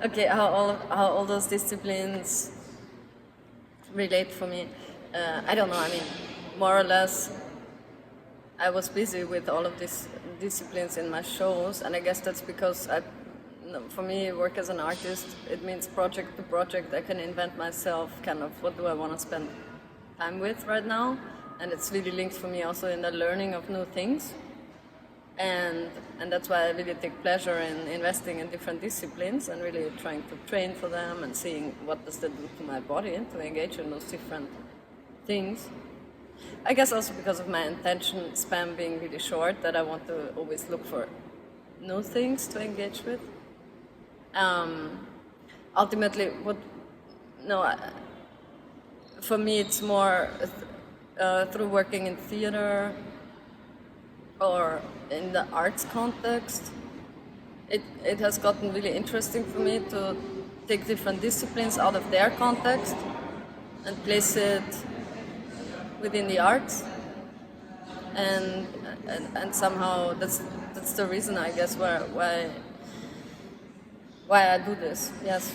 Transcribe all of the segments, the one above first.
Okay, how all those disciplines relate for me. I don't know. I mean, more or less, I was busy with all of these disciplines in my shows, and I guess that's because for me, work as an artist, it means project to project. I can invent myself kind of what do I want to spend time with right now, and it's really linked for me also in the learning of new things. And that's why I really take pleasure in investing in different disciplines and really trying to train for them and seeing what does that do to my body and to engage in those different things. I guess also because of my attention span being really short, that I want to always look for new things to engage with. Ultimately, for me it's more through working in theater or in the arts context. It has gotten really interesting for me to take different disciplines out of their context and place it within the arts, and somehow that's the reason, I guess, why I do this. Yes,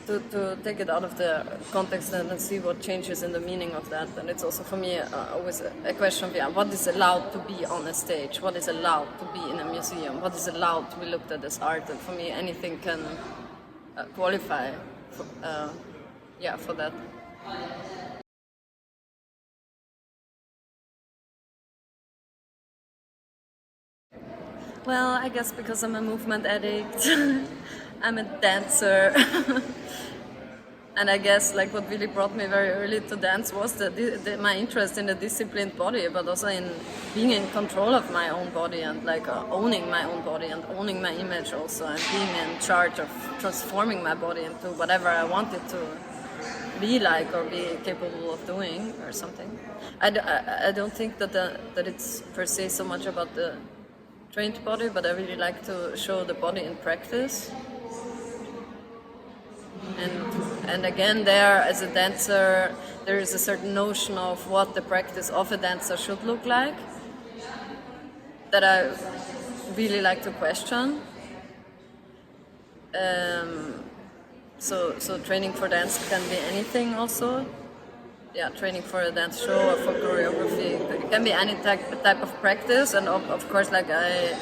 to take it out of the context and see what changes in the meaning of that. And it's also for me always a question of what is allowed to be on a stage, what is allowed to be in a museum, what is allowed to be looked at as art. And for me, anything can qualify for that. Well, I guess because I'm a movement addict, I'm a dancer. And I guess like what really brought me very early to dance was my interest in the disciplined body, but also in being in control of my own body and like owning my own body and owning my image also, and being in charge of transforming my body into whatever I wanted to be like or be capable of doing or something. I don't think that it's per se so much about the trained body, but I really like to show the body in practice. And again, there as a dancer, there is a certain notion of what the practice of a dancer should look like that I really like to question. So training for dance can be anything also. Yeah, training for a dance show or for choreography. It can be any type of practice, and of course, like I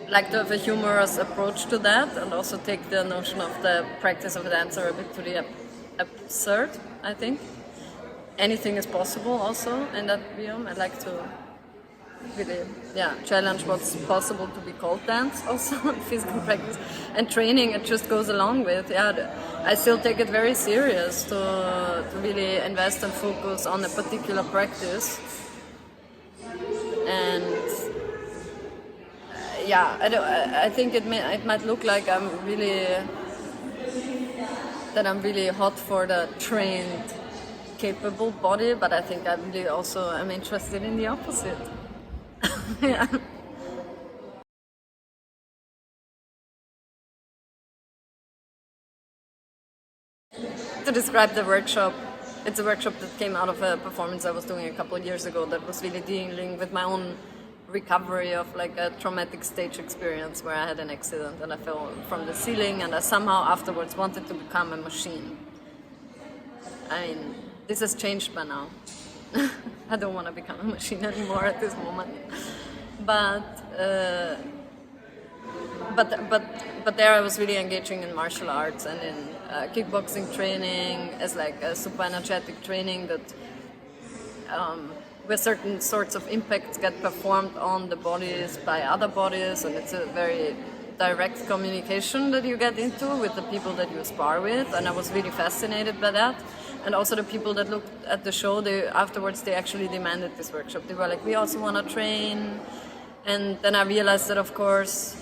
like to have a humorous approach to that, and also take the notion of the practice of a dancer a bit to the absurd. I think anything is possible also in that realm. I like to really challenge what's possible to be called dance also physical practice and training. It just goes along with I still take it very serious to really invest and focus on a particular practice. And I think it might look like I'm really hot for the trained, capable body, but I think I'm interested in the opposite. Yeah. To describe the workshop, it's a workshop that came out of a performance I was doing a couple of years ago that was really dealing with my own recovery of like a traumatic stage experience where I had an accident and I fell from the ceiling, and I somehow afterwards wanted to become a machine. I mean, this has changed by now. I don't want to become a machine anymore at this moment. But there I was really engaging in martial arts and in kickboxing training as like a super energetic training that where certain sorts of impacts get performed on the bodies by other bodies, and it's a very direct communication that you get into with the people that you spar with, and I was really fascinated by that. And also the people that looked at the show, afterwards they actually demanded this workshop. They were like, we also want to train. And then I realized that, of course,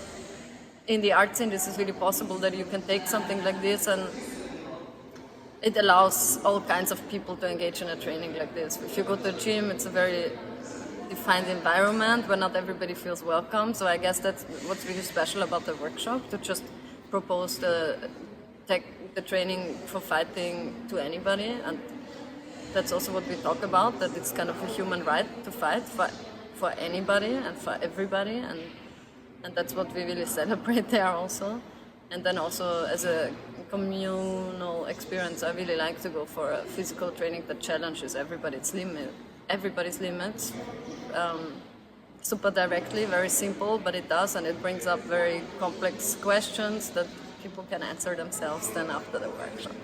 in the art scene, this is really possible that you can take something like this and it allows all kinds of people to engage in a training like this. If you go to a gym, it's a very defined environment where not everybody feels welcome. So I guess that's what's really special about the workshop, to just propose the training for fighting to anybody. And that's also what we talk about, that it's kind of a human right to fight for anybody and for everybody. And that's what we really celebrate there also. And then also as a communal experience, I really like to go for a physical training that challenges everybody's limits, super directly, very simple, but it does, and it brings up very complex questions that people can answer themselves then after the workshop.